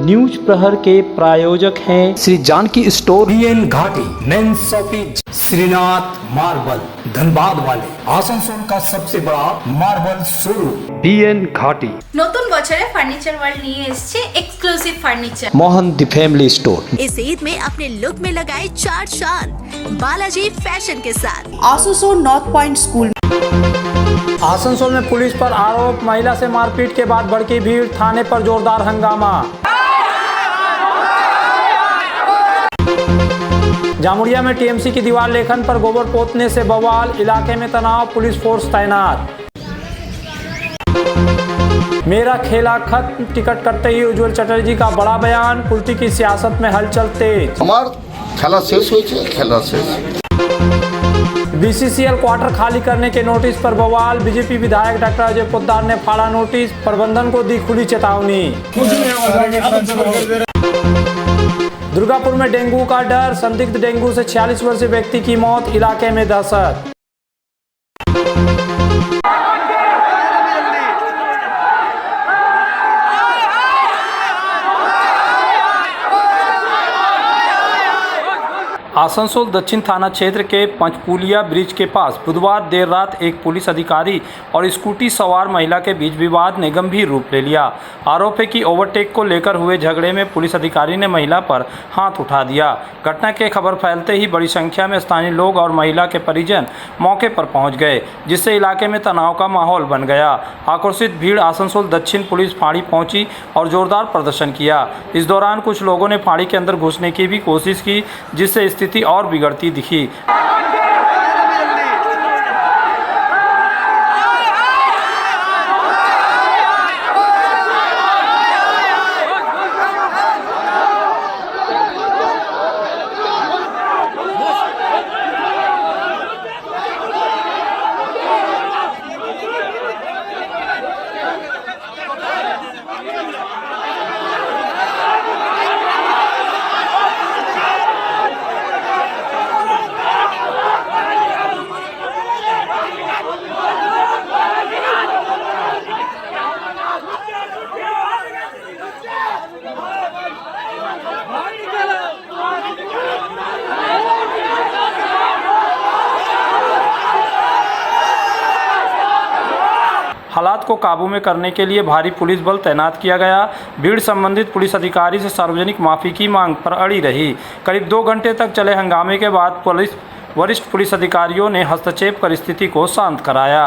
News प्रहर के प्रायोजक हैं Shri Janaki store, BN Ghati, men shopping, Shrinath marble, Dhanbad वाले, आसनसोल का सबसे बड़ा मार्बल शोरूम। बीएन घाटी। নতুন বছরে ফার্নিচার ওয়ার্ল্ড নিয়ে এসেছে exclusive furniture. Mohan the family store. इस ईद में अपने लुक में लगाए चार चांद बालाजी फैशन के साथ। Asansol north point school. Asansol में पुलिस पर आरोप, महिला से मारपीट के बाद भड़की भीड़, थाने पर जोरदार हंगामा। जामुड़िया में टीएमसी की दीवार लेखन पर गोबर पोतने से बवाल, इलाके में तनाव, पुलिस फोर्स तैनात। मेरा खेला खत्म, टिकट करते ही उज्जवल चटर्जी का बड़ा बयान, कुर्ती की सियासत में हलचल तेज। हमार खेला शेष हुई, खेला शेष। बीसीसीएल क्वार्टर खाली करने के नोटिस पर बवाल, बीजेपी विधायक डॉक्टर अजय पोद्दार ने फाड़ा नोटिस, प्रबंधन को दी खुली चेतावनी। दुर्गापुर में डेंगू का डर, संदिग्ध डेंगू से 46 वर्षीय व्यक्ति की मौत, इलाके में दहशत। आसनसोल दक्षिण थाना क्षेत्र के पंचपुलिया ब्रिज के पास बुधवार देर रात एक पुलिस अधिकारी और स्कूटी सवार महिला के बीच विवाद ने गंभीर रूप ले लिया। आरोप है कि ओवरटेक को लेकर हुए झगड़े में पुलिस अधिकारी ने महिला पर हाथ उठा दिया। घटना की खबर फैलते ही बड़ी संख्या में स्थानीय लोग और महिला के परिजन मौके पर पहुंच गए, जिससे इलाके में तनाव का माहौल बन गया। आक्रोशित भीड़ आसनसोल दक्षिण पुलिस फाड़ी पहुंची और जोरदार प्रदर्शन किया। इस दौरान कुछ लोगों ने फाड़ी के अंदर घुसने की भी कोशिश की, जिससे स्थिति और बिगड़ती दिखी। हालात को काबू में करने के लिए भारी पुलिस बल तैनात किया गया। भीड़ संबंधित पुलिस अधिकारी से सार्वजनिक माफी की मांग पर अड़ी रही। करीब 2 घंटे तक चले हंगामे के बाद वरिष्ठ पुलिस अधिकारियों ने हस्तक्षेप कर स्थिति को शांत कराया।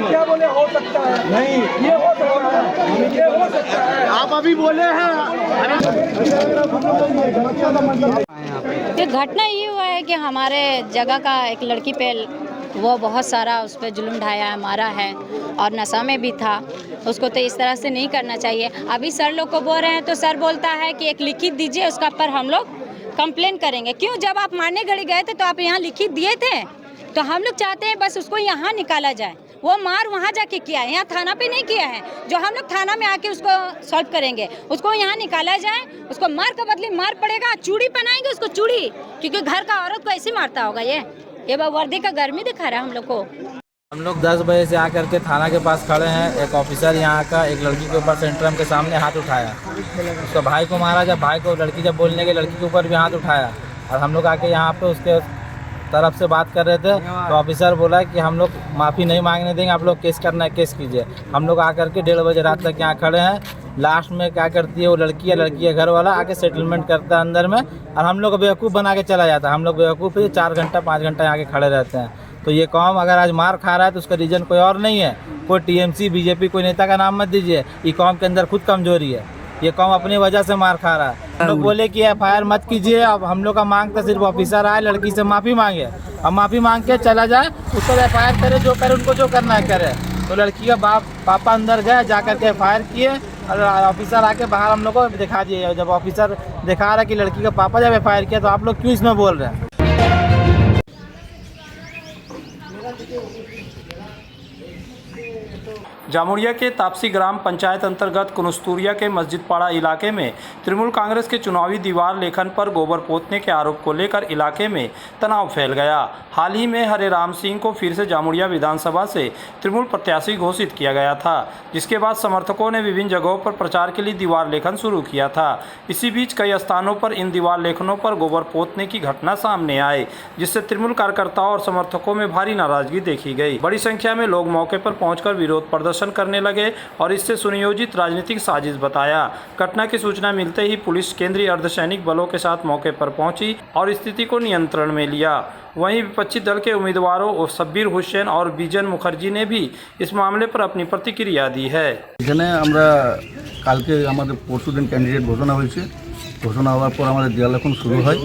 क्या बोले हो सकता है? नहीं, ये हो सकता है, ये हो सकता है। आप अभी बोले हैं। ये घटना ये हुआ है कि हमारे जगह का एक लड़की पे वो बहुत सारा उस पर जुल्म ढाया है, मारा है और नशा में भी था। उसको तो इस तरह से नहीं करना चाहिए। अभी सर लोग को बोल रहे हैं तो सर बोलता है कि एक लिखित दीजिए, उसका पर हम लोग कंप्लेन करेंगे। क्यों? जब आप मारने घड़ी गए थे तो आप यहाँ लिखित दिए थे। तो हम लोग चाहते हैं बस उसको यहाँ निकाला जाए। वो मार वहाँ जाके किया है, यहाँ थाना पे नहीं किया है। जो हम लोग थाना में आके उसको सॉल्व करेंगे, उसको यहाँ निकाला जाए। उसको मार के बदले मार पड़ेगा, चूड़ी पहनाएंगे उसको, चूड़ी, क्योंकि घर का औरत को ऐसे मारता होगा। ये वर्दी का गर्मी दिखा रहा है हम लोग को। हम लोग 10 बजे से आकर के थाना के पास खड़े हैं। एक ऑफिसर यहाँ का एक लड़की के ऊपर सेंट्रम के सामने हाथ उठाया, उसको भाई को मारा। जब भाई को लड़की जब बोलने के लड़की के ऊपर भी हाथ उठाया और हम लोग आके यहाँ पे उसके तरफ से बात कर रहे थे तो ऑफिसर बोला कि हम लोग माफ़ी नहीं मांगने देंगे, आप लोग केस करना है केस कीजिए। हम लोग आकर के 1:30 बजे रात तक यहाँ खड़े हैं। लास्ट में क्या करती है वो लड़की है घर वाला आके सेटलमेंट करता है अंदर में, और हम लोग बेवकूफ़ बना के चला जाता है। हम लोग बेवकूफ़ 4 घंटा 5 घंटा यहाँ के खड़े रहते हैं। तो ये कौम अगर आज मार खा रहा है तो उसका रीज़न कोई और नहीं है, कोई टीएमसी बीजेपी कोई नेता का नाम मत दीजिए। ये कौम के अंदर खुद कमजोरी है, ये कौम अपनी वजह से मार खा रहा है। हम लोग बोले कि FIR मत कीजिए। अब हम लोग का मांग था सिर्फ ऑफिसर आए, लड़की से माफ़ी मांगे, अब माफ़ी मांग के चला जाए, उसको FIR करे, जो करे उनको जो करना है करे। तो लड़की का पापा अंदर गए, जाकर के FIR किए और ऑफिसर आके बाहर हम लोग को दिखा दिए। जब ऑफिसर दिखा रहा है कि लड़की का पापा जब FIR किया तो आप लोग क्यों इसमें बोल रहे हैं? जामुड़िया के तापसी ग्राम पंचायत अंतर्गत कुनस्तूरिया के मस्जिद पाड़ा इलाके में तृणमूल कांग्रेस के चुनावी दीवार लेखन पर गोबर पोतने के आरोप को लेकर इलाके में तनाव फैल गया। हाल ही में हरे राम सिंह को फिर से जामुड़िया विधानसभा से तृणमूल प्रत्याशी घोषित किया गया था, जिसके बाद समर्थकों ने विभिन्न जगहों पर प्रचार के लिए दीवार लेखन शुरू किया था। इसी बीच कई स्थानों पर इन दीवार लेखनों पर गोबर पोतने की घटना सामने आए, जिससे तृणमूल कार्यकर्ताओं और समर्थकों में भारी नाराजगी देखी गई। बड़ी संख्या में लोग मौके पर पहुंचकर विरोध प्रदर्शन करने लगे और इससे सुनियोजित राजनीतिक साजिश बताया। घटना की सूचना मिलते ही पुलिस केंद्रीय अर्धसैनिक बलों के साथ मौके पर पहुंची और स्थिति को नियंत्रण में लिया। वहीं विपक्षी दल के उम्मीदवारों शब्बीर हुसैन और बिजन मुखर्जी ने भी इस मामले पर अपनी प्रतिक्रिया दी है। এখানে আমরা কালকে আমাদের পরশুদিন ক্যান্ডিডেট ঘোষণা হয়েছে, ঘোষণা হওয়ার পর আমাদের দেয়াল লেখন শুরু হয়।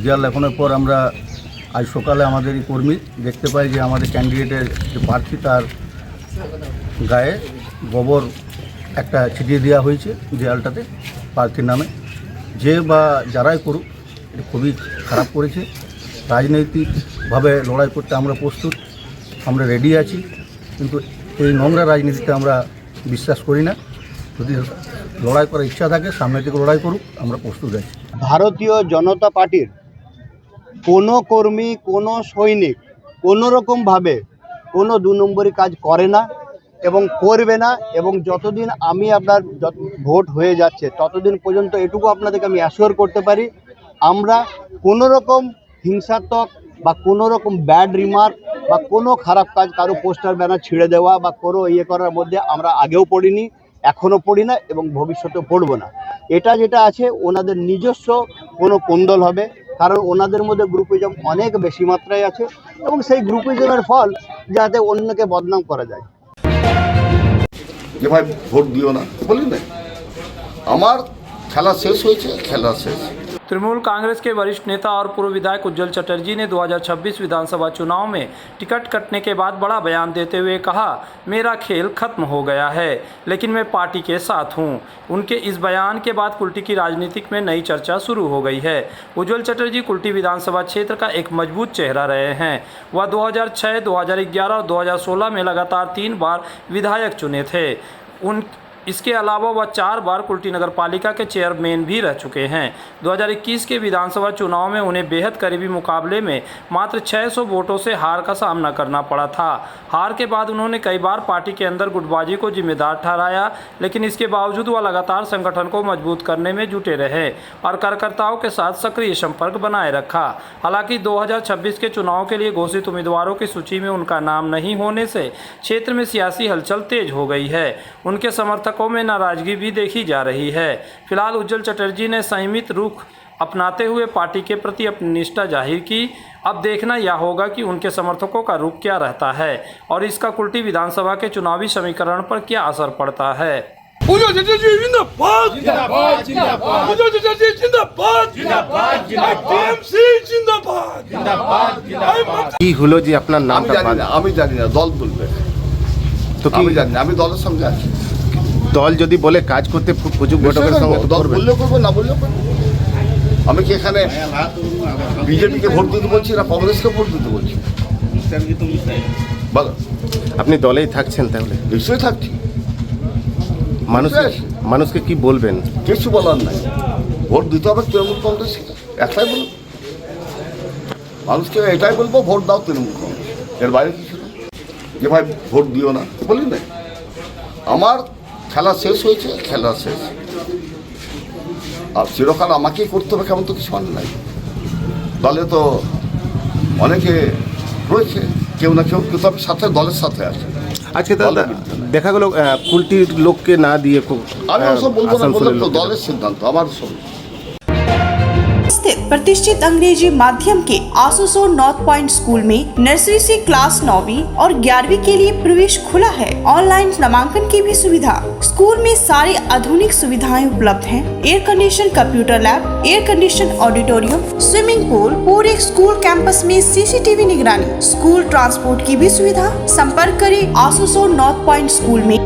দেয়াল লেখনের পর আমরা আজ সকালে আমাদের কর্মী দেখতে পাই যে আমাদের ক্যান্ডিডেটের যে প্রার্থী তার গায়ে গোবর একটা ছিটিয়ে দেওয়া হয়েছে দেয়ালটাতে প্রার্থীর নামে। যে বা যারাই করুক এটা খুবই খারাপ করেছে। রাজনৈতিকভাবে লড়াই করতে আমরা প্রস্তুত, আমরা রেডি আছি, কিন্তু এই নোংরা রাজনীতিতে আমরা বিশ্বাস করি না। যদি লড়াই করার ইচ্ছা থাকে সামনে থেকে লড়াই করুক, আমরা প্রস্তুত আছি। ভারতীয় জনতা পার্টির কোনো কর্মী, কোনো সৈনিক কোনো রকমভাবে কোনো দু নম্বরই কাজ করে না এবং করবে না। এবং যতদিন আমি আপনার ভোট হয়ে যাচ্ছে ততদিন পর্যন্ত এটুকু আপনাদেরকে আমি অ্যাসিওর করতে পারি, আমরা কোনো রকম হিংসাত্মক বা কোনো রকম ব্যাড রিমার্ক বা কোনো খারাপ কাজ, কারো পোস্টার ব্যানার ছিঁড়ে দেওয়া বা কোনো করার মধ্যে আমরা আগেও পড়িনি, এখনও পড়ি না এবং ভবিষ্যতেও পড়ব না। এটা যেটা আছে ওনাদের নিজস্ব কোনো কোন্দল হবে, কারণ ওনাদের মধ্যে গ্রুপিজম অনেক বেশি মাত্রায় আছে এবং সেই গ্রুপিজমের ফল যাতে অন্যকে বদনাম করা যায়। যে ভাই ভোট দিও না বলি না, আমার খেলা শেষ হয়েছে, খেলা শেষ। तृणमूल कांग्रेस के वरिष्ठ नेता और पूर्व विधायक उज्जवल चटर्जी ने 2026 विधानसभा चुनाव में टिकट कटने के बाद बड़ा बयान देते हुए कहा, मेरा खेल खत्म हो गया है, लेकिन मैं पार्टी के साथ हूं। उनके इस बयान के बाद कुल्टी की राजनीतिक में नई चर्चा शुरू हो गई है। उज्जवल चटर्जी कुल्टी विधानसभा क्षेत्र का एक मजबूत चेहरा रहे हैं। वह 2006, 2011 और 2016 में लगातार 3 बार विधायक चुने थे। इसके अलावा वह 4 बार कुल्टी नगर पालिका के चेयरमैन भी रह चुके हैं। 2021 के विधानसभा चुनाव में उन्हें बेहद करीबी मुकाबले में मात्र 600 वोटों से हार का सामना करना पड़ा था। हार के बाद उन्होंने कई बार पार्टी के अंदर गुटबाजी को जिम्मेदार ठहराया, लेकिन इसके बावजूद वह लगातार संगठन को मजबूत करने में जुटे रहे और कार्यकर्ताओं के साथ सक्रिय संपर्क बनाए रखा। हालांकि 2026 के चुनाव के लिए घोषित उम्मीदवारों की सूची में उनका नाम नहीं होने से क्षेत्र में सियासी हलचल तेज हो गई है। उनके समर्थकों में नाराजगी भी देखी जा रही है। फिलहाल उज्जवल चटर्जी ने संयमित रुख अपनाते हुए पार्टी के प्रति अपनी निष्ठा जाहिर की। अब देखना यह होगा कि उनके समर्थकों का रुख क्या रहता है और इसका कुल्टी विधानसभा के चुनावी समीकरण पर क्या असर पड़ता है। কি হলো যে আপনার নামটা আমি জানি না, দল বলবে তো আমি জানি না, আমি দলের সঙ্গে আছি। দল যদি বলে কাজ করতে প্রচুর ঘটকের সঙ্গে দল বললেও করবো, না বললেও করবো। আমি কি এখানে বিজেপিকে ভোট দিতে বলছি না কংগ্রেসকে ভোট দিতে বলছি? বলো, আপনি দলেই থাকছেন তাহলে? নিশ্চয়ই থাকছি। মানুষকে কি বলবেন? কিছু বলার নাই, ভোট দিতে হবে তৃণমূল কংগ্রেসকে, একটাই বলবো মানুষকে, এটাই বলবো ভোট দাও তৃণমূল কংগ্রেস, এর বাইরে কিছু না। যে ভাই ভোট দিও না বলি না, আমার খেলা শেষ হয়েছে, খেলা শেষ। আর চিরকাল আমাকেই করতে হবে কেমন তো কিছু মানে নাই। দলে তো অনেকে রয়েছে, কেউ না কেউ কিন্তু আমি সাথে দলের সাথে আছে। আজকে দেখা গেল কুলটির লোককে না দিয়ে আমি ওসব বলবো না, বললাম তো দলের সিদ্ধান্ত, আমার সব। स्थित प्रतिष्ठित अंग्रेजी माध्यम के आसुसो नॉर्थ पॉइंट स्कूल में नर्सरी से क्लास 9वीं और 11वीं के लिए प्रवेश खुला है। ऑनलाइन नामांकन की भी सुविधा। स्कूल में सारी आधुनिक सुविधाएं उपलब्ध हैं। Air condition computer lab, air condition auditorium, swimming pool, पूरे स्कूल कैंपस में CCTV निगरानी, स्कूल ट्रांसपोर्ट की भी सुविधा। संपर्क करें आसुसो नॉर्थ पॉइंट स्कूल में।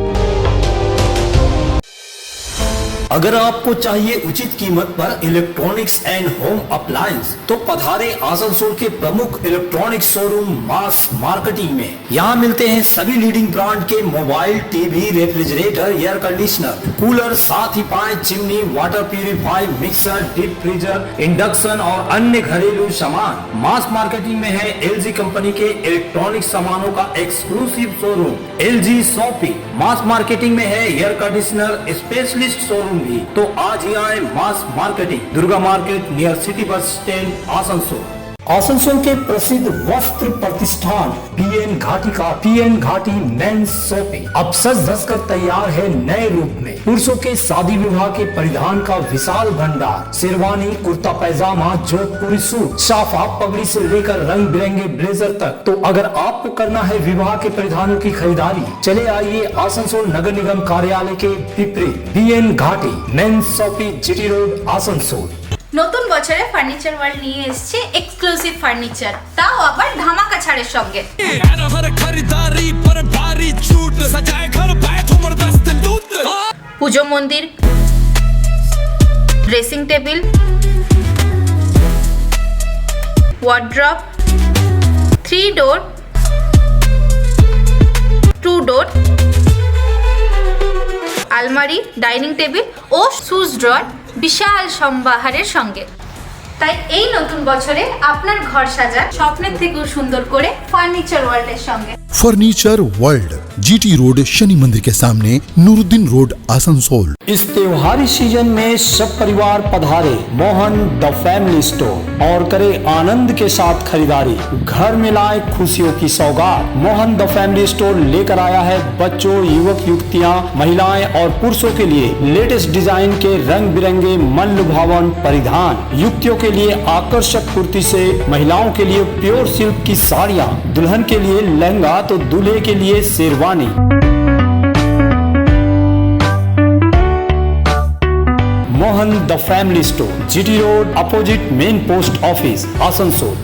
अगर आपको चाहिए उचित कीमत पर इलेक्ट्रॉनिक्स एंड होम अप्लायंस तो पधारे आसनसोल के प्रमुख इलेक्ट्रॉनिक शोरूम मास मार्केटिंग में। यहाँ मिलते हैं सभी लीडिंग ब्रांड के mobile, TV, refrigerator, air conditioner, cooler, साथ ही पाए chimney, water purifier, mixer, deep freezer, induction और अन्य घरेलू सामान। मास मार्केटिंग में है एलजी कंपनी के इलेक्ट्रॉनिक सामानों का एक्सक्लूसिव शोरूम एलजी शॉपी। मास मार्केटिंग में है एयर कंडीशनर स्पेशलिस्ट शोरूम भी। तो आज ही आए mass marketing, Durga market near city bus stand, Asansol. Asansol के प्रसिद्ध वस्त्र प्रतिष्ठान पीएन घाटी का पीएन घाटी मेंस शॉपिंग अब सज धज कर तैयार है नए रूप में। पुरुषों के शादी विवाह के परिधान का विशाल भंडार, शेरवानी, कुर्ता पैजामा, जोधपुरी सूट, साफा, पगड़ी से लेकर रंग बिरंगे ब्लेजर तक। तो अगर आपको करना है विवाह के परिधानों की खरीदारी, चले आइए आसनसोल नगर निगम कार्यालय के विपरीत PN Ghati men's shopping, GT road, Asansol. নতুন বছরে ফার্নিচার ওয়ার্ল্ড নিয়ে এসেছে এক্সক্লুসিভ ফার্নিচার, তাও আবার ধামাকা ছাড়ের সঙ্গে। পুজো মন্দির, ড্রেসিং টেবিল, ওয়ার্ড্রপ, 3 ডোর, 2 ডোর, আলমারি, ডাইনিং টেবিল ও শুজ ড্রয়ার বিশাল সম্ভারের সঙ্গে। তাই এই নতুন বছরে আপনার ঘর সাজান স্বপ্নের থেকেও সুন্দর করে ফার্নিচার ওয়ার্ল্ডের সঙ্গে। Furniture world, GT road, Shani मंदिर के सामने, नूरुद्दीन रोड, आसनसोल। इस त्योहारी सीजन में सब परिवार पधारे मोहन द फैमिली स्टोर और करे आनंद के साथ खरीदारी। घर में लाए खुशियों की सौगात। मोहन द फैमिली स्टोर लेकर आया है बच्चों, युवक युवतियाँ, महिलाएं और पुरुषों के लिए लेटेस्ट डिजाइन के रंग बिरंगे मन लुभावन परिधान। युवतियों के लिए आकर्षक कुर्ती से महिलाओं के लिए प्योर सिल्क की साड़ियाँ, दुल्हन के लिए लहंगा तो दूल्हे के लिए sherwani. Mohan the family store, GT road, opposite main post office, Asansol.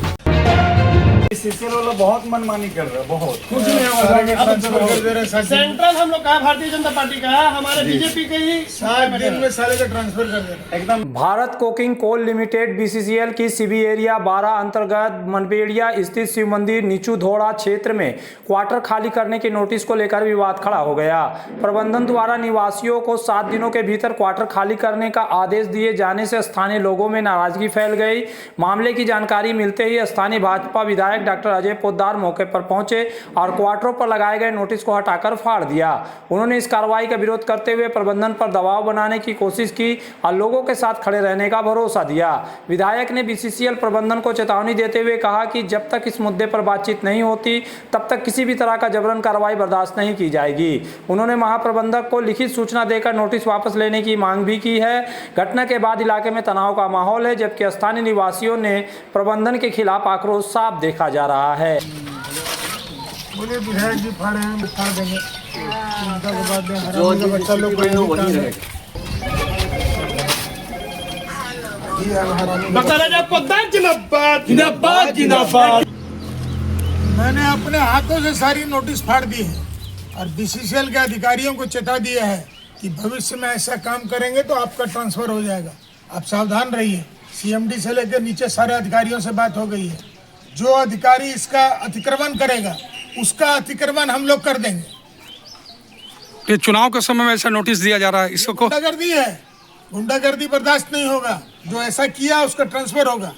CCL वाला बहुत मनमानी कर रहा है, बहुत कुछ नहीं। सेंट्रल हम लोग का भारतीय जनता पार्टी का है, हमारे बीजेपी के ही 7 दिन में सारे का ट्रांसफर कर देना एकदम। Bharat coking coal limited BCCL की सीबी एरिया 12 अंतर्गत मनबेड़िया स्थित शिव मंदिर नीचू धोड़ा क्षेत्र में क्वार्टर खाली करने के नोटिस को लेकर विवाद खड़ा हो गया। प्रबंधन द्वारा निवासियों को 7 दिनों के भीतर क्वार्टर खाली करने का आदेश दिए जाने से स्थानीय लोगों में नाराजगी फैल गई। मामले की जानकारी मिलते ही स्थानीय भाजपा विधायक डॉक्टर अजय पोद्दार मौके पर पहुंचे और क्वार्टरों पर लगाए गए नोटिस को हटाकर फाड़ दिया। उन्होंने इस कार्रवाई का विरोध करते हुए प्रबंधन पर दबाव बनाने की कोशिश की और लोगों के साथ खड़े रहने का भरोसा दिया। विधायक ने बीसीसीएल प्रबंधन को चेतावनी देते हुए कहा कि जब तक इस मुद्दे पर बातचीत नहीं होती तब तक किसी भी तरह का जबरन कार्रवाई बर्दाश्त नहीं की जाएगी। उन्होंने महाप्रबंधक को लिखित सूचना देकर नोटिस वापस लेने की मांग भी की है। घटना के बाद इलाके में तनाव का माहौल है, जबकि स्थानीय निवासियों ने प्रबंधन के खिलाफ आक्रोश साफ देखा जा रहा है। बोले विधायक जी फाड़े हैं, फाड़ देंगे। उनका के बाद जो बच्चा लोग वही रहे। जिंदाबाद जिंदाबाद। मैंने अपने हाथों से सारी नोटिस फाड़ दी है और बीसीसीएल के अधिकारियों को चेता दिया है कि भविष्य में ऐसा काम करेंगे तो आपका ट्रांसफर हो जाएगा। आप सावधान रहिए। सीएमडी से लेकर नीचे सारे अधिकारियों से बात हो गई है। जो अधिकारी इसका अतिक्रमण करेगा उसका अतिक्रमण हम लोग कर देंगे। ये चुनाव के समय में ऐसा नोटिस दिया जा रहा है, इसको गुंडागर्दी है, गुंडागर्दी बर्दाश्त नहीं होगा। जो ऐसा किया उसका ट्रांसफर होगा।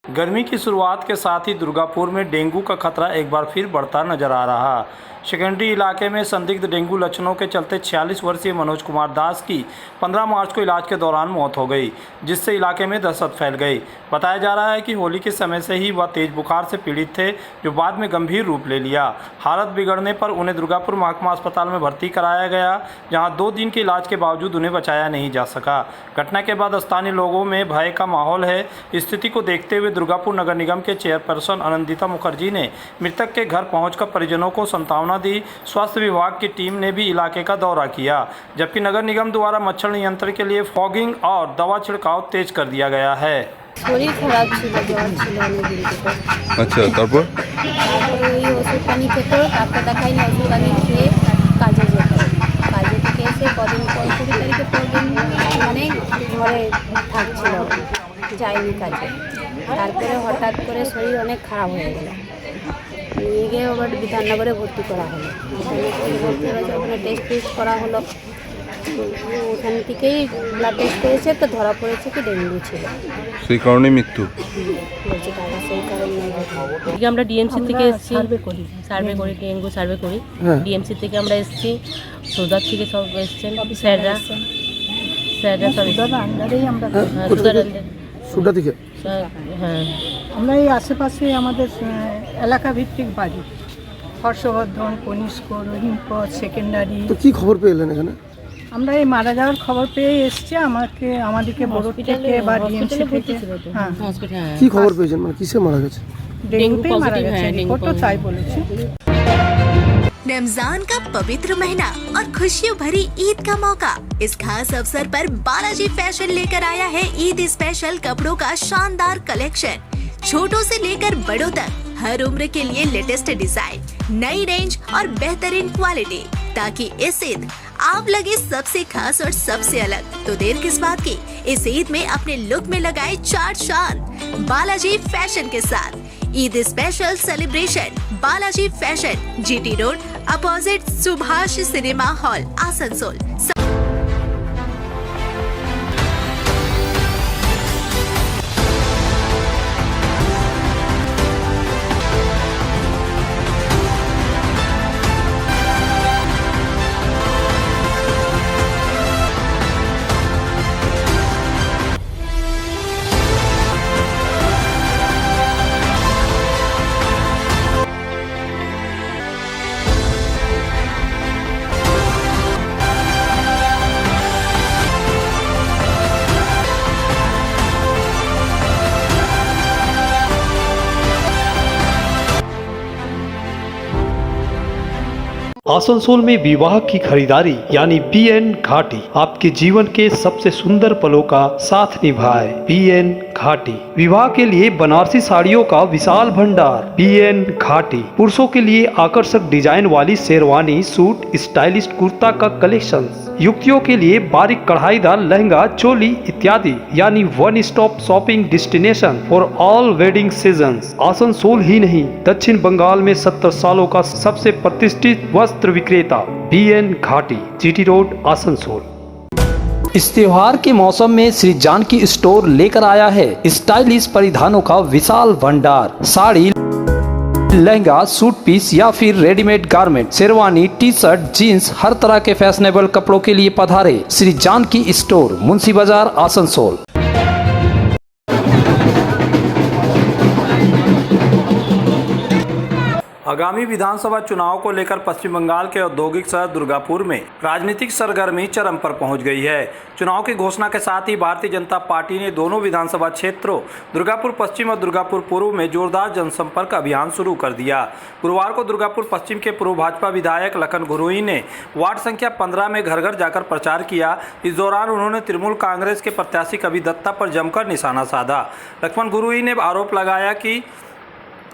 गर्मी की शुरुआत के साथ ही दुर्गापुर में डेंगू का खतरा एक बार फिर बढ़ता नजर आ रहा। सेकेंडरी इलाके में संदिग्ध डेंगू लक्षणों के चलते 46 वर्षीय मनोज कुमार दास की 15 मार्च को इलाज के दौरान मौत हो गई, जिससे इलाके में दहशत फैल गई। बताया जा रहा है कि होली के समय से ही वह तेज बुखार से पीड़ित थे, जो बाद में गंभीर रूप ले लिया। हालत बिगड़ने पर उन्हें दुर्गापुर महकमा अस्पताल में भर्ती कराया गया, जहाँ 2 दिन के इलाज के बावजूद उन्हें बचाया नहीं जा सका। घटना के बाद स्थानीय लोगों में भय का माहौल है। स्थिति को देखते हुए दुर्गापुर नगर निगम के चेयरपर्सन आनंदिता मुखर्जी ने मृतक के घर पहुंचकर परिजनों को सांत्वना दी। स्वास्थ्य विभाग की टीम ने भी इलाके का दौरा किया, जबकि नगर निगम द्वारा मच्छर नियंत्रण के लिए फॉगिंग और दवा छिड़काव तेज कर दिया गया है। শরীর খারাপ ছিল, জ্বর ছিল আচ্ছা, তারপর ওই ওষুধ পানি খেত, ডাক্তার দেখাই না, ওষুধ পানি খেয়ে কাজে যেত। কাজে থেকে এসে কদিন পর 20 তারিখে পরদিন মানে ঘরে থাকছিল, যায়নি কাজে। তারপরে হঠাৎ করে শরীর অনেক খারাপ হয়ে গেল, নিয়ে গিয়ে আবার বিধাননগরে ভর্তি করা হলো। বিধাননগরে ভর্তি হয়ে ওখানে টেস্ট করা হলো, ওখান থেকেই ব্লাড টেস্ট করেছে, তো ধরা পড়েছে কি ডেঙ্গু ছিল, সেই কারণে মৃত্যু। বলছি দাদা সেই কারণে আমরা ডিএমসি থেকে এসেছি, সার্ভে করি, ডেঙ্গু সার্ভে করি। ডিএমসি থেকে আমরা এসেছি, সুদার থেকে সব এসছেন স্যাররা সব সুদা থেকে। হ্যাঁ, আমরা এই আশেপাশে আমাদের এলাকা ভিত্তিক বাড়ি, হর্ষবর্ধন, কনিষ্ক, রহিমপথ, সেকেন্ডারি। তো কি খবর পেলেন এখানে? আমরা এই মারা যাওয়ার খবর পেয়ে এসছি, আমাদেরকে বড় থেকে বা ডিএমসি থেকে। হ্যাঁ, কি খবর পেয়েছেন, মানে কিসে মারা গেছে? ডেঙ্গুতে মারা গেছে, রিপোর্টও তাই বলেছে। रमजान का पवित्र महीना और खुशियों भरी ईद का मौका, इस खास अवसर पर बालाजी फैशन लेकर आया है ईद स्पेशल कपड़ों का शानदार कलेक्शन। छोटों से लेकर बड़ों तक हर उम्र के लिए लेटेस्ट डिजाइन, नई रेंज और बेहतरीन क्वालिटी, ताकि इस ईद आप लगे सबसे खास और सबसे अलग। तो देर किस बात की, इस ईद में अपने लुक में लगाए चार चांद बालाजी फैशन के साथ। Eid special celebration Balaji fashion, GT road opposite Subhash cinema hall, Asansol. Asansol में विवाह की खरीदारी यानी BN घाटी आपके जीवन के सबसे सुंदर पलों का साथ निभाए। BN घाटी विवाह के लिए बनारसी साड़ियों का विशाल भंडार। BN घाटी पुरुषों के लिए आकर्षक डिजाइन वाली शेरवानी, सूट, स्टाइलिश कुर्ता का कलेक्शन, युवतियों के लिए बारीक कढ़ाईदार लहंगा, चोली इत्यादि, यानी one stop shopping destination for all wedding seasons. Asansol ही नहीं, दक्षिण बंगाल में 70 सालों का सबसे प्रतिष्ठित वस्त्र विक्रेता BN घाटी, GT रोड, आसनसोल। इस त्योहार के मौसम में श्री जानकी स्टोर लेकर आया है स्टाइलिश परिधानों का विशाल भंडार। साड़ी, लहंगा, सूट पीस या फिर readymade garment, sherwani, T shirt, jeans, हर तरह के फैशनेबल कपड़ों के लिए पधारे श्री जानकी स्टोर, मुंशी बाजार, आसनसोल। आगामी विधानसभा चुनाव को लेकर पश्चिम बंगाल के औद्योगिक शहर दुर्गापुर में राजनीतिक सरगर्मी चरम पर पहुंच गई है। चुनाव की घोषणा के साथ ही भारतीय जनता पार्टी ने दोनों विधानसभा क्षेत्रों दुर्गापुर पश्चिम और दुर्गापुर पूर्व में जोरदार जनसंपर्क अभियान शुरू कर दिया। गुरुवार को दुर्गापुर पश्चिम के पूर्व भाजपा विधायक लखन घुरुई ने वार्ड संख्या 15 में घर घर जाकर प्रचार किया। इस दौरान उन्होंने तृणमूल कांग्रेस के प्रत्याशी कवि दत्ता पर जमकर निशाना साधा। लखन घुरुई ने आरोप लगाया कि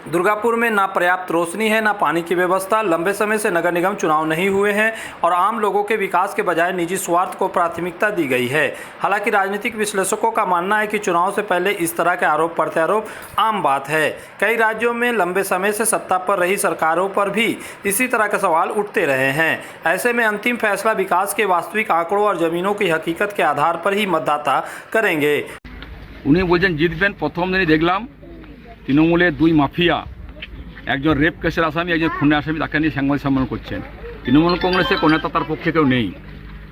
दुर्गापुर में ना पर्याप्त रोशनी है, ना पानी की व्यवस्था, लंबे समय से नगर निगम चुनाव नहीं हुए हैं और आम लोगों के विकास के बजाय निजी स्वार्थ को प्राथमिकता दी गई है। हालांकि राजनीतिक विश्लेषकों का मानना है कि चुनाव से पहले इस तरह के आरोप प्रत्यारोप आम बात है। कई राज्यों में लंबे समय से सत्ता पर रही सरकारों पर भी इसी तरह के सवाल उठते रहे हैं। ऐसे में अंतिम फैसला विकास के वास्तविक आंकड़ों और जमीनों की हकीकत के आधार पर ही मतदाता करेंगे। उन्हें बोलছেন জিতবেন। প্রথম দিনই দেখলাম তৃণমূলের দুই মাফিয়া, একজন রেপ কেসের আসামি, একজন খুনের আসামি, তাকে নিয়ে সাংবাদিক সম্মেলন করছেন। তৃণমূল কংগ্রেসের কোনো নেতা তার পক্ষে কেউ নেই।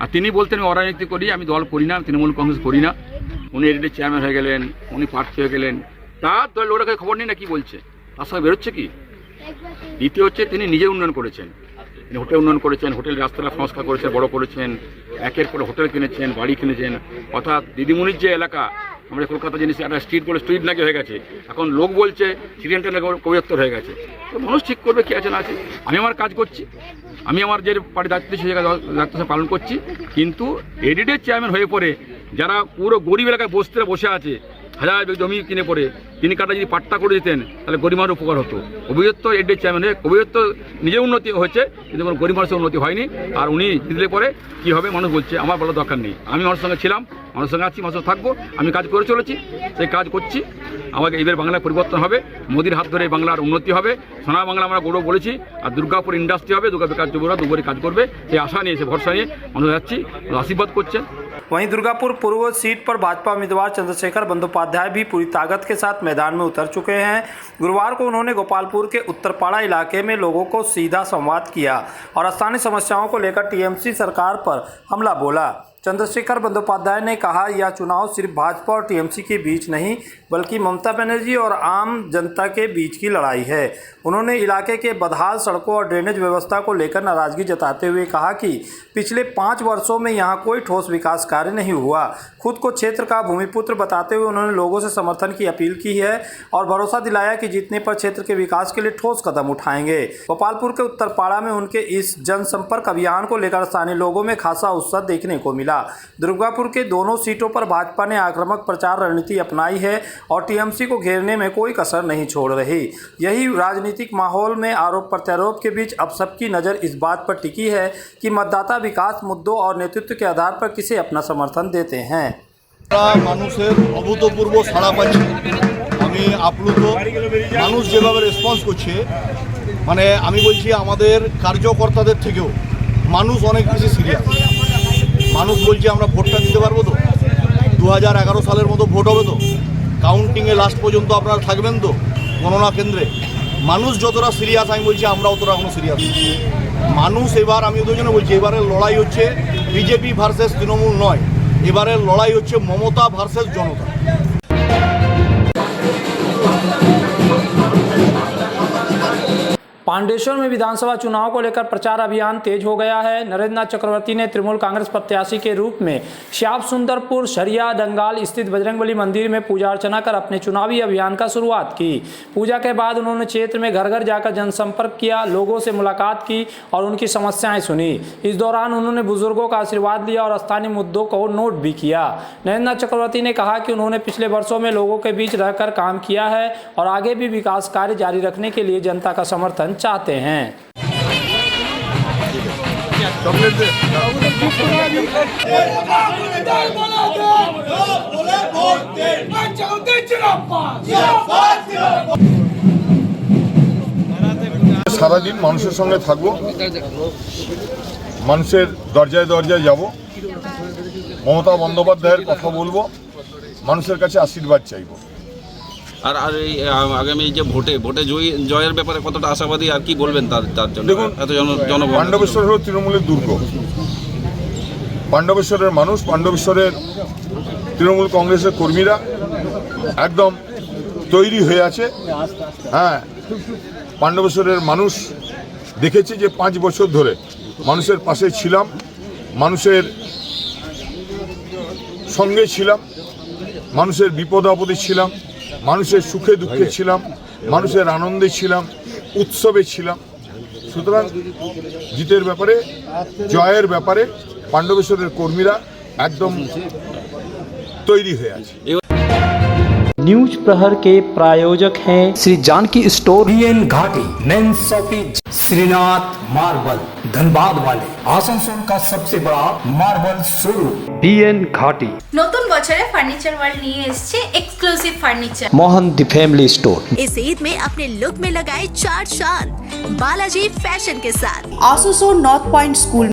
আর তিনি বলতেন আমি অরাজনীতি করি, আমি দল করি না, তৃণমূল কংগ্রেস করি না। উনি এডিডি চেয়ারম্যান হয়ে গেলেন, উনি প্রার্থী হয়ে গেলেন, তার দল ওরা খবর নেই না কি বলছে, তার সঙ্গে বেরোচ্ছে কি। দ্বিতীয় হচ্ছে তিনি নিজে উন্নয়ন করেছেন, তিনি হোটেল উন্নয়ন করেছেন, হোটেল রাস্তাটা সংস্কার করেছেন, বড় করেছেন, একের পর হোটেল কিনেছেন, বাড়ি কিনেছেন। অর্থাৎ দিদিমণির যে এলাকা, আমরা কলকাতা জিনিস একটা স্ট্রিট বলে স্ট্রিট নাকি হয়ে গেছে, এখন লোক বলছে সিরিয়ানটা কবিত্তর হয়ে গেছে। তো মানুষ ঠিক করবে কি আছে না আছে। আমি আমার কাজ করছি, আমি আমার যে পার্টি দায়িত্ব সেই দায়িত্ব পালন করছি, কিন্তু এডিডের চেয়ারম্যান হয়ে পড়ে যারা পুরো গরিব এলাকায় বসতে বসে আছে, হাজার বিঘা জমি কিনে পড়ে 3 কাঠা যদি পাট্টা করে দিতেন তাহলে গরিব মানুষের উপকার হতো। অভিযোগ তো এডের চেয়ারম্যান অভিযোগ তো নিজের উন্নতি হয়েছে, কিন্তু কোনো গরিব মানুষের উন্নতি হয়নি। আর উনি জিতলে পরে কী হবে মানুষ বলছে, আমার বলার দরকার নেই। আমি মানুষের সঙ্গে ছিলাম, মানুষের সঙ্গে আছি, মানুষের থাকবো। আমি কাজ করে চলেছি, সেই কাজ করছি। আমাকে এবার বাংলায় পরিবর্তন হবে, মোদির হাত ধরে বাংলার উন্নতি হবে, সোনা বাংলা আমরা গৌরব বলেছি। আর দুর্গাপুর ইন্ডাস্ট্রি হবে, দুর্গাপুর কাজ যুবরা দুপুরে কাজ করবে, সেই আশা নিয়ে সে ভরসা নিয়ে মানুষ যাচ্ছি, আশীর্বাদ করছেন। वहीं दुर्गापुर पूर्व सीट पर भाजपा उम्मीदवार चंद्रशेखर बंदोपाध्याय भी पूरी ताकत के साथ मैदान में उतर चुके हैं। गुरुवार को उन्होंने गोपालपुर के उत्तरपाड़ा इलाके में लोगों को सीधा संवाद किया और स्थानीय समस्याओं को लेकर टीएमसी सरकार पर हमला बोला। चंद्रशेखर बंदोपाध्याय ने कहा, यह चुनाव सिर्फ भाजपा और टीएमसी के बीच नहीं बल्कि ममता बनर्जी और आम जनता के बीच की लड़ाई है। उन्होंने इलाके के बदहाल सड़कों और ड्रेनेज व्यवस्था को लेकर नाराजगी जताते हुए कहा कि पिछले 5 वर्षों में यहाँ कोई ठोस विकास कार्य नहीं हुआ। खुद को क्षेत्र का भूमिपुत्र बताते हुए उन्होंने लोगों से समर्थन की अपील की है और भरोसा दिलाया कि जीतने पर क्षेत्र के विकास के लिए ठोस कदम उठाएंगे। गोपालपुर के उत्तरपाड़ा में उनके इस जनसंपर्क अभियान को लेकर स्थानीय लोगों में खासा उत्साह देखने को मिला। दुर्गापुर के दोनों सीटों पर भाजपा ने आक्रामक प्रचार रणनीति अपनाई है और टीएमसी को घेरने में कोई कसर नहीं छोड़ रही। यही राजनीतिक माहौल में आरोप प्रत्यारोप के बीच अब सबकी नज़र इस बात पर टिकी है कि मतदाता विकास मुद्दों और नेतृत्व के आधार पर किसे अपना समर्थन देते हैं। মানুষের অভূতপূর্ব সাড়া পাচ্ছি, আমি আপ্লুত। মানুষ যেভাবে রেসপন্স করছে, মানে আমি বলছি আমাদের কার্যকর্তাদের থেকেও মানুষ অনেক বেশি সিরিয়াস। মানুষ বলছে আমরা ভোটটা দিতে পারবো তো, 2011 সালের মতো ভোট হবে তো, কাউন্টিংয়ে লাস্ট পর্যন্ত আপনারা থাকবেন তো গণনা কেন্দ্রে। মানুষ যতটা সিরিয়াস আমি বলছি আমরা অতটা কোনো সিরিয়াস নেই। মানুষ এবার, আমি ওদের জন্য বলছি, এবারের লড়াই হচ্ছে বিজেপি ভার্সেস তৃণমূল নয়, এবারের লড়াই হচ্ছে মমতা ভার্সেস জনতা। पांडेश्वर में विधानसभा चुनाव को लेकर प्रचार अभियान तेज हो गया है। नरेंद्र नाथ चक्रवर्ती ने तृणमूल कांग्रेस प्रत्याशी के रूप में श्याम सुंदरपुर शरिया डंगाल स्थित बजरंगबली मंदिर में पूजा अर्चना कर अपने चुनावी अभियान का शुरुआत की। पूजा के बाद उन्होंने क्षेत्र में घर घर जाकर जनसंपर्क किया, लोगों से मुलाकात की और उनकी समस्याएं सुनी। इस दौरान उन्होंने बुजुर्गों का आशीर्वाद लिया और स्थानीय मुद्दों को नोट भी किया। नरेंद्र नाथ चक्रवर्ती ने कहा कि उन्होंने पिछले वर्षों में लोगों के बीच रहकर काम किया है और आगे भी विकास कार्य जारी रखने के लिए जनता का समर्थन चाहते हैं। সারাদিন মানুষের সঙ্গে থাকবো, মানুষের দরজায় দরজায় যাব, মমতা বন্দ্যোপাধ্যায়ের কথা বলবো, মানুষের কাছে আশীর্বাদ চাইবো। আর আর এই আগামী যে ভোটে জয়ের ব্যাপারে কতটা আশাবাদী আর কি বলবেন তার জন্য? দেখুন, পাণ্ডবেশ্বর হল তৃণমূলের দুর্গ। পাণ্ডবেশ্বরের মানুষ, পাণ্ডবেশ্বরের তৃণমূল কংগ্রেসের কর্মীরা একদম তৈরি হয়ে আছে। হ্যাঁ, পাণ্ডবেশ্বরের মানুষ দেখেছে যে 5 বছর ধরে মানুষের পাশে ছিলাম, মানুষের সঙ্গে ছিলাম, মানুষের বিপদ আপদে ছিলাম, মানুষের সুখে দুঃখে ছিলাম, মানুষের আনন্দে ছিলাম, উৎসবে ছিলাম। সুতরাং জিতের ব্যাপারে, জয়ের ব্যাপারে পাণ্ডবেশ্বরের কর্মীরা একদম তৈরি হয়ে আছে। न्यूज प्रहर के प्रायोजक हैं Shri Janaki store, BN Ghati, men's shopping, Shrinath marble, Dhanbad वाले आसनसोल का सबसे बड़ा मार्बल शोरूम। BN घाटी নতুন বছরে ফার্নিচার ওয়ার্ল্ড নিয়ে এসেছে exclusive furniture. Mohan the family store. इस ईद में अपने लुक में लगाए 4 चांद बालाजी फैशन के साथ। आसुसो नॉर्थ पॉइंट स्कूल